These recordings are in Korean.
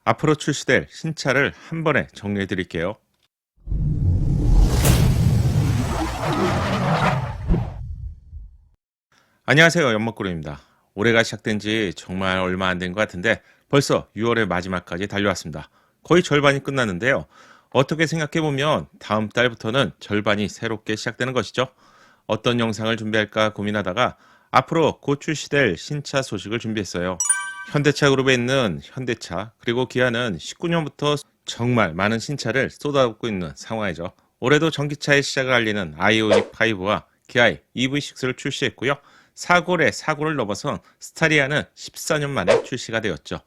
앞으로 출시될 신차를 한 번에 정리해 드릴게요. 안녕하세요. 연목구름입니다. 올해가 시작된 지 정말 얼마 안 된 것 같은데 벌써 6월의 마지막까지 달려왔습니다. 거의 절반이 끝났는데요. 어떻게 생각해보면 다음 달부터는 절반이 새롭게 시작되는 것이죠. 어떤 영상을 준비할까 고민하다가 앞으로 곧 출시될 신차 소식을 준비했어요. 현대차 그룹에 있는 현대차 그리고 기아는 19년부터 정말 많은 신차를 쏟아붓고 있는 상황이죠. 올해도 전기차의 시작을 알리는 아이오닉 5와 기아의 EV6를 출시했고요. 사골에 사골을 넘어선 스타리아는 14년 만에 출시가 되었죠.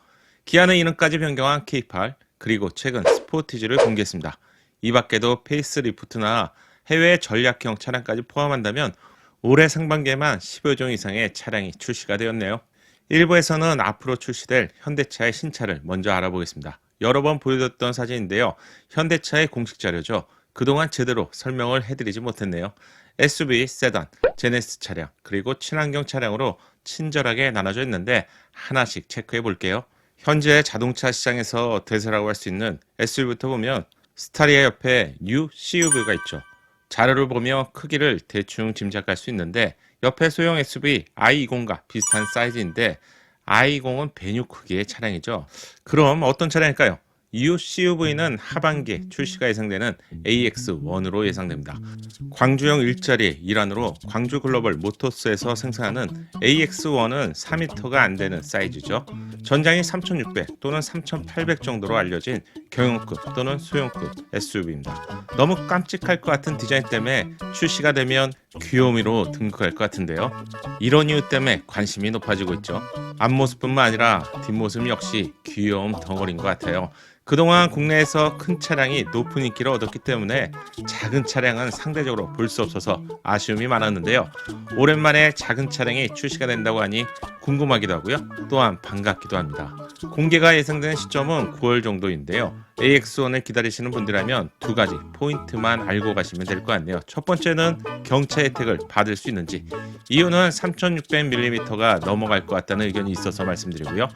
기아는 이름까지 변경한 K8 그리고 최근 스포티지를 공개했습니다. 이 밖에도 페이스리프트나 해외 전략형 차량까지 포함한다면 올해 상반기에만 10여 종 이상의 차량이 출시가 되었네요. 일부에서는 앞으로 출시될 현대차의 신차를 먼저 알아보겠습니다. 여러 번 보여줬던 사진인데요. 현대차의 공식 자료죠. 그동안 제대로 설명을 해드리지 못했네요. SUV, 세단, 제네시스 차량, 그리고 친환경 차량으로 친절하게 나눠져 있는데 하나씩 체크해 볼게요. 현재 자동차 시장에서 대세라고 할 수 있는 SUV부터 보면 스타리아 옆에 뉴 CUV가 있죠. 자료를 보며 크기를 대충 짐작할 수 있는데 옆에 소형 SUV i20과 비슷한 사이즈인데 i20은 배뉴 크기의 차량이죠. 그럼 어떤 차량일까요? 이후 CUV는 하반기에 출시가 예상되는 AX1으로 예상됩니다. 광주형 일자리 일환으로 광주 글로벌 모터스에서 생산하는 AX1은 4m가 안 되는 사이즈죠. 전장이 3600 또는 3800 정도로 알려진 경영급 또는 소형급 SUV입니다. 너무 깜찍할 것 같은 디자인 때문에 출시가 되면 귀요미로 등극할 것 같은데요. 이런 이유 때문에 관심이 높아지고 있죠. 앞모습뿐만 아니라 뒷모습 역시 귀여움 덩어리인 것 같아요. 그동안 국내에서 큰 차량이 높은 인기를 얻었기 때문에 작은 차량은 상대적으로 볼 수 없어서 아쉬움이 많았는데요. 오랜만에 작은 차량이 출시가 된다고 하니 궁금하기도 하고요. 또한 반갑기도 합니다. 공개가 예상되는 시점은 9월 정도인데요. AX1을 기다리시는 분들이라면 두 가지 포인트만 알고 가시면 될 것 같네요. 첫 번째는 경차 혜택을 받을 수 있는지, 이유는 3600mm가 넘어갈 것 같다는 의견이 있어서 말씀드리고요.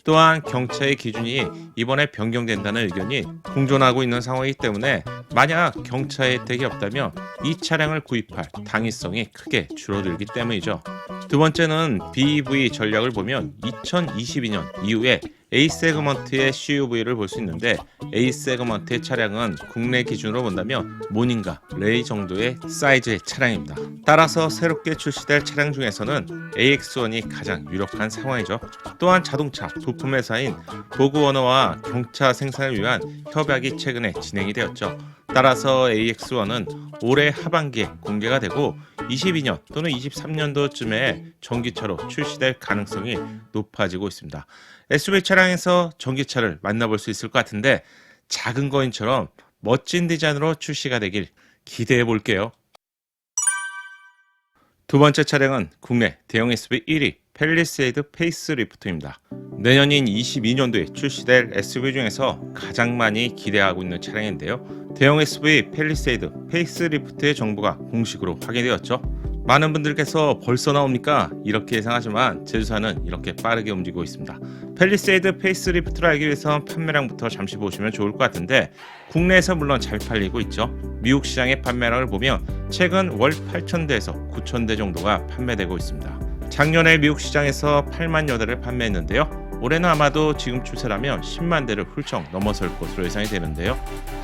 또한 경차의 기준이 이번에 변경된다는 의견이 공존하고 있는 상황이기 때문에 만약 경차 혜택이 없다면 이 차량을 구입할 당위성이 크게 줄어들기 때문이죠. 두 번째는 BEV 전략을 보면 2022년 이후에 A세그먼트의 CUV를 볼 수 있는데 A세그먼트의 차량은 국내 기준으로 본다면 모닝과 레이 정도의 사이즈의 차량입니다. 따라서 새롭게 출시될 차량 중에서는 AX1이 가장 유력한 상황이죠. 또한 자동차 부품 회사인 보그워너와 경차 생산을 위한 협약이 최근에 진행이 되었죠. 따라서 AX1은 올해 하반기에 공개가 되고 22년 또는 23년도쯤에 전기차로 출시될 가능성이 높아지고 있습니다. SUV 차량에서 전기차를 만나볼 수 있을 것 같은데 작은 거인처럼 멋진 디자인으로 출시가 되길 기대해 볼게요. 두 번째 차량은 국내 대형 SUV 1위 팰리세이드 페이스리프트입니다. 내년인 22년도에 출시될 SUV 중에서 가장 많이 기대하고 있는 차량인데요. 대형 SUV 팰리세이드 페이스리프트의 정보가 공식으로 확인되었죠. 많은 분들께서 벌써 나옵니까? 이렇게 예상하지만 제조사는 이렇게 빠르게 움직이고 있습니다. 팰리세이드 페이스리프트를 알기 위해선 판매량부터 잠시 보시면 좋을 것 같은데 국내에서 물론 잘 팔리고 있죠. 미국 시장의 판매량을 보면 최근 월 8,000대에서 9,000대 정도가 판매되고 있습니다. 작년에 미국 시장에서 8만 여 대를 판매했는데요. 올해는 아마도 지금 추세라면 10만 대를 훌쩍 넘어설 것으로 예상이 되는데요.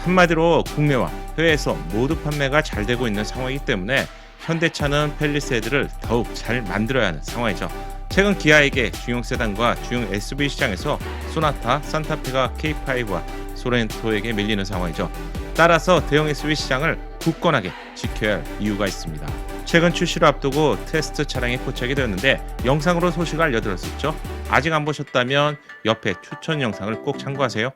한마디로 국내와 해외에서 모두 판매가 잘 되고 있는 상황이기 때문에 현대차는 팰리세이드를 더욱 잘 만들어야 하는 상황이죠. 최근 기아에게 중형 세단과 중형 SUV 시장에서 소나타, 산타페가 K5와 소렌토에게 밀리는 상황이죠. 따라서 대형 SUV 시장을 굳건하게 지켜야 할 이유가 있습니다. 최근 출시를 앞두고 테스트 차량이 포착이 되었는데 영상으로 소식을 알려드렸었죠. 아직 안 보셨다면 옆에 추천 영상을 꼭 참고하세요.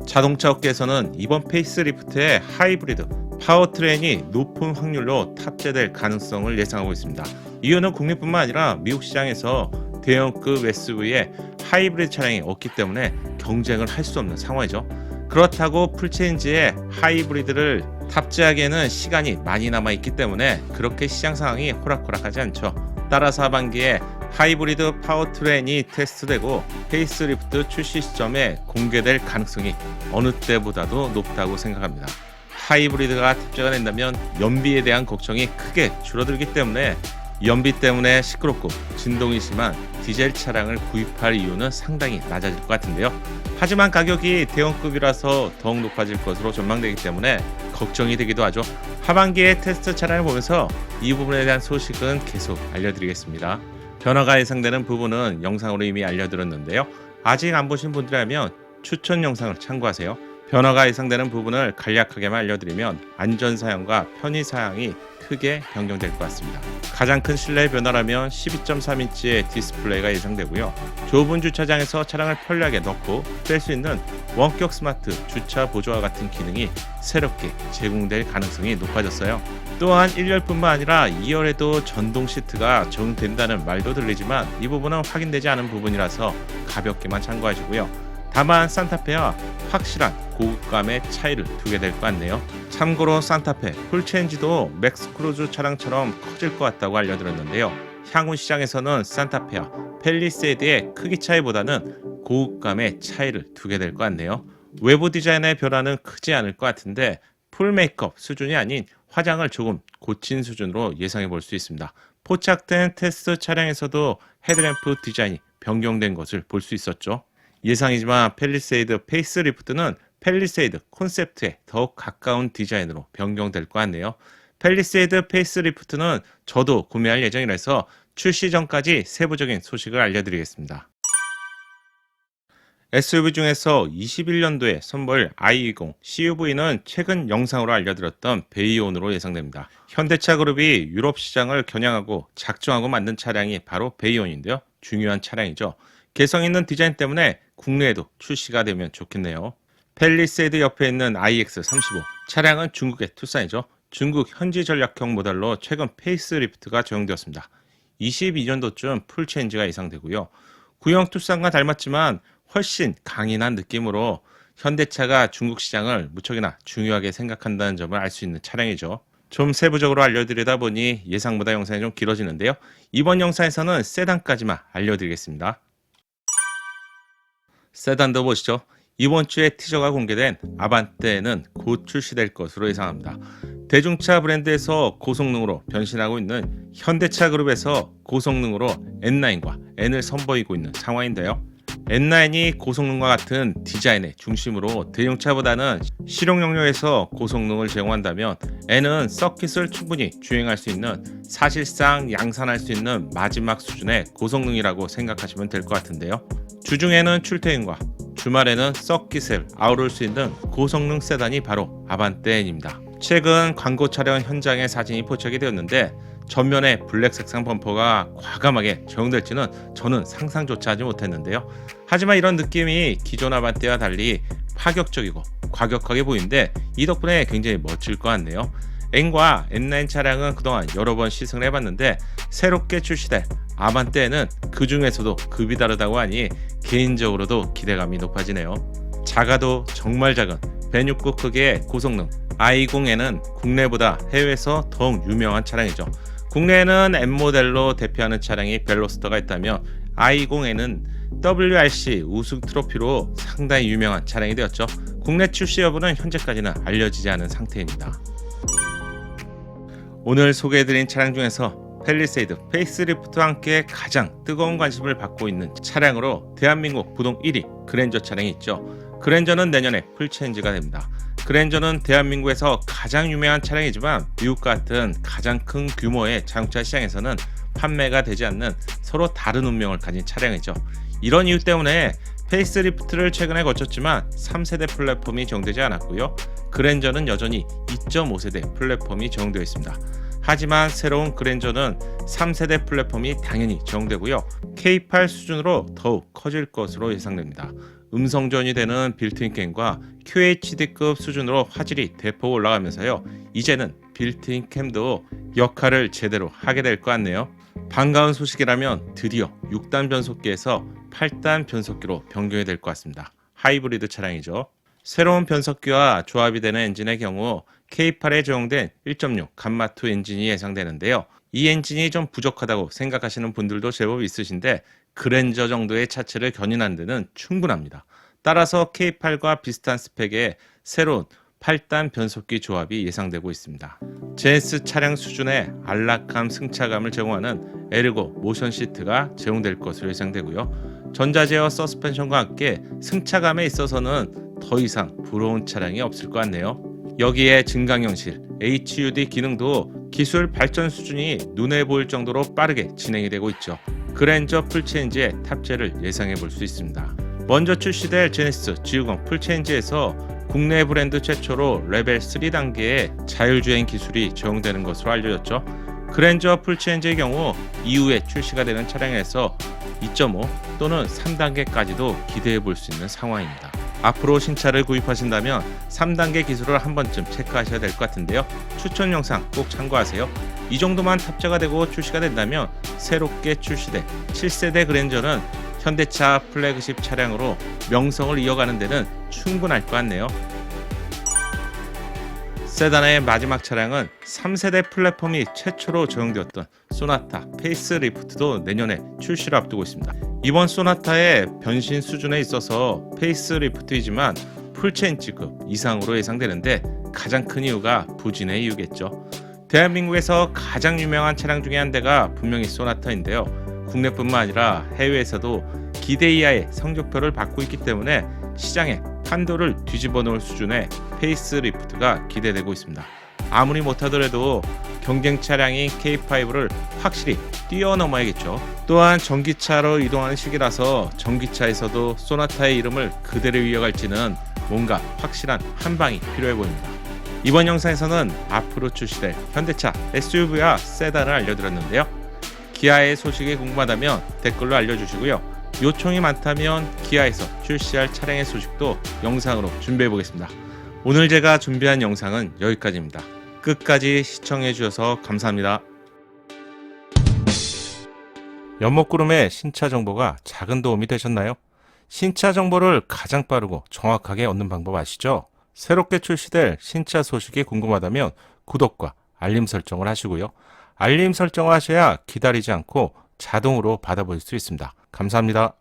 자동차 업계에서는 이번 페이스리프트의 하이브리드 파워트레인이 높은 확률로 탑재될 가능성을 예상하고 있습니다. 이유는 국내뿐만 아니라 미국 시장에서 대형급 SUV의 하이브리드 차량이 없기 때문에 경쟁을 할 수 없는 상황이죠. 그렇다고 풀체인지에 하이브리드를 탑재하기에는 시간이 많이 남아있기 때문에 그렇게 시장 상황이 호락호락하지 않죠. 따라서 하반기에 하이브리드 파워트레인이 테스트되고 페이스리프트 출시 시점에 공개될 가능성이 어느 때보다도 높다고 생각합니다. 하이브리드가 탑재가 된다면 연비에 대한 걱정이 크게 줄어들기 때문에 연비 때문에 시끄럽고 진동이 심한 디젤 차량을 구입할 이유는 상당히 낮아질 것 같은데요. 하지만 가격이 대형급이라서 더욱 높아질 것으로 전망되기 때문에 걱정이 되기도 하죠. 하반기에 테스트 차량을 보면서 이 부분에 대한 소식은 계속 알려드리겠습니다. 변화가 예상되는 부분은 영상으로 이미 알려드렸는데요. 아직 안 보신 분들이라면 추천 영상을 참고하세요. 변화가 예상되는 부분을 간략하게만 알려드리면 안전사양과 편의사양이 크게 변경될 것 같습니다. 가장 큰 실내 변화라면 12.3인치의 디스플레이가 예상되고요. 좁은 주차장에서 차량을 편리하게 넣고 뺄 수 있는 원격 스마트 주차 보조와 같은 기능이 새롭게 제공될 가능성이 높아졌어요. 또한 1열뿐만 아니라 2열에도 전동 시트가 적용된다는 말도 들리지만 이 부분은 확인되지 않은 부분이라서 가볍게만 참고하시고요. 다만 산타페와 확실한 고급감의 차이를 두게 될 것 같네요. 참고로 산타페 풀체인지도 맥스크루즈 차량처럼 커질 것 같다고 알려드렸는데요. 향후 시장에서는 산타페와 팰리세이드의 크기 차이보다는 고급감의 차이를 두게 될 것 같네요. 외부 디자인의 변화는 크지 않을 것 같은데 풀 메이크업 수준이 아닌 화장을 조금 고친 수준으로 예상해 볼 수 있습니다. 포착된 테스트 차량에서도 헤드램프 디자인이 변경된 것을 볼 수 있었죠. 예상이지만 팰리세이드 페이스리프트는 팰리세이드 콘셉트에 더욱 가까운 디자인으로 변경될 것 같네요. 팰리세이드 페이스리프트는 저도 구매할 예정이라서 출시 전까지 세부적인 소식을 알려드리겠습니다. SUV 중에서 21년도에 선보일 i20 CUV는 최근 영상으로 알려드렸던 베이온으로 예상됩니다. 현대차 그룹이 유럽 시장을 겨냥하고 작정하고 만든 차량이 바로 베이온인데요. 중요한 차량이죠. 개성 있는 디자인 때문에 국내에도 출시가 되면 좋겠네요. 팰리세이드 옆에 있는 iX35 차량은 중국의 투싼이죠. 중국 현지 전략형 모델로 최근 페이스리프트가 적용되었습니다. 22년도쯤 풀체인지가 예상되고요. 구형 투싼과 닮았지만 훨씬 강인한 느낌으로 현대차가 중국 시장을 무척이나 중요하게 생각한다는 점을 알 수 있는 차량이죠. 좀 세부적으로 알려드리다 보니 예상보다 영상이 좀 길어지는데요. 이번 영상에서는 세단까지만 알려드리겠습니다. 세단도 보시죠. 이번 주에 티저가 공개된 아반떼는 곧 출시될 것으로 예상합니다. 대중차 브랜드에서 고성능으로 변신하고 있는 현대차 그룹에서 고성능으로 N9과 N을 선보이고 있는 상황인데요. N9이 고성능과 같은 디자인의 중심으로 대중차보다는 실용 영역에서 고성능을 제공한다면 N은 서킷을 충분히 주행할 수 있는 사실상 양산할 수 있는 마지막 수준의 고성능이라고 생각하시면 될 것 같은데요. 주중에는 출퇴근과 주말에는 서킷을 아우를 수 있는 고성능 세단이 바로 아반떼 N입니다. 최근 광고 촬영 현장의 사진이 포착이 되었는데 전면에 블랙 색상 범퍼가 과감하게 적용될지는 저는 상상조차 하지 못했는데요. 하지만 이런 느낌이 기존 아반떼와 달리 파격적이고 과격하게 보이는데 이 덕분에 굉장히 멋질 것 같네요. N과 N9 차량은 그동안 여러 번 시승을 해봤는데 새롭게 출시될 아반떼는 그 중에서도 급이 다르다고 하니 개인적으로도 기대감이 높아지네요. 작아도 정말 작은 벤6구 크기의 고성능 i20N은 국내보다 해외에서 더욱 유명한 차량이죠. 국내에는 N모델로 대표하는 차량이 벨로스터가 있다며 i20N은 WRC 우승 트로피로 상당히 유명한 차량이 되었죠. 국내 출시 여부는 현재까지는 알려지지 않은 상태입니다. 오늘 소개해드린 차량 중에서 팰리세이드 페이스리프트와 함께 가장 뜨거운 관심을 받고 있는 차량으로 대한민국 부동 1위 그랜저 차량이 있죠. 그랜저는 내년에 풀체인지가 됩니다. 그랜저는 대한민국에서 가장 유명한 차량이지만 미국 같은 가장 큰 규모의 자동차 시장에서는 판매가 되지 않는 서로 다른 운명을 가진 차량이죠. 이런 이유 때문에 페이스리프트를 최근에 거쳤지만 3세대 플랫폼이 적용되지 않았고요. 그랜저는 여전히 2.5세대 플랫폼이 적용되어 있습니다. 하지만 새로운 그랜저는 3세대 플랫폼이 당연히 적용되고요. K8 수준으로 더욱 커질 것으로 예상됩니다. 음성 지원이 되는 빌트인 캠과 QHD급 수준으로 화질이 대폭 올라가면서요. 이제는 빌트인 캠도 역할을 제대로 하게 될 것 같네요. 반가운 소식이라면 드디어 6단 변속기에서 8단 변속기로 변경이 될 것 같습니다. 하이브리드 차량이죠. 새로운 변속기와 조합이 되는 엔진의 경우 K8에 적용된 1.6 감마2 엔진이 예상되는데요. 이 엔진이 좀 부족하다고 생각하시는 분들도 제법 있으신데 그랜저 정도의 차체를 견인하는 데는 충분합니다. 따라서 K8과 비슷한 스펙의 새로운 8단 변속기 조합이 예상되고 있습니다. 제네시스 차량 수준의 안락함 승차감을 제공하는 에르고 모션 시트가 제공될 것으로 예상되고요. 전자제어 서스펜션과 함께 승차감에 있어서는 더 이상 부러운 차량이 없을 것 같네요. 여기에 증강현실, HUD 기능도 기술 발전 수준이 눈에 보일 정도로 빠르게 진행이 되고 있죠. 그랜저 풀체인지의 탑재를 예상해 볼 수 있습니다. 먼저 출시될 제네시스 G60 풀체인지에서 국내 브랜드 최초로 레벨 3단계의 자율주행 기술이 적용되는 것으로 알려졌죠. 그랜저 풀체인지의 경우 이후에 출시가 되는 차량에서 2.5 또는 3단계까지도 기대해 볼 수 있는 상황입니다. 앞으로 신차를 구입하신다면 3단계 기술을 한 번쯤 체크하셔야 될 것 같은데요. 추천 영상 꼭 참고하세요. 이 정도만 탑재가 되고 출시가 된다면 새롭게 출시된 7세대 그랜저는 현대차 플래그십 차량으로 명성을 이어가는 데는 충분할 것 같네요. 세단의 마지막 차량은 3세대 플랫폼이 최초로 적용되었던 소나타 페이스리프트도 내년에 출시를 앞두고 있습니다. 이번 소나타의 변신 수준에 있어서 페이스리프트이지만 풀체인지급 이상으로 예상되는데 가장 큰 이유가 부진의 이유겠죠. 대한민국에서 가장 유명한 차량 중에 한 대가 분명히 소나타인데요. 국내뿐만 아니라 해외에서도 기대 이하의 성적표를 받고 있기 때문에 시장에 판도를 뒤집어 놓을 수준의 페이스리프트가 기대되고 있습니다. 아무리 못하더라도 경쟁 차량인 K5를 확실히 뛰어넘어야겠죠. 또한 전기차로 이동하는 시기라서 전기차에서도 소나타의 이름을 그대로 이어갈지는 뭔가 확실한 한방이 필요해 보입니다. 이번 영상에서는 앞으로 출시될 현대차 SUV와 세단을 알려드렸는데요. 기아의 소식이 궁금하다면 댓글로 알려주시고요. 요청이 많다면 기아에서 출시할 차량의 소식도 영상으로 준비해 보겠습니다. 오늘 제가 준비한 영상은 여기까지입니다. 끝까지 시청해 주셔서 감사합니다. 연목구름의 신차 정보가 작은 도움이 되셨나요? 신차 정보를 가장 빠르고 정확하게 얻는 방법 아시죠? 새롭게 출시될 신차 소식이 궁금하다면 구독과 알림 설정을 하시고요. 알림 설정을 하셔야 기다리지 않고 자동으로 받아볼 수 있습니다. 감사합니다.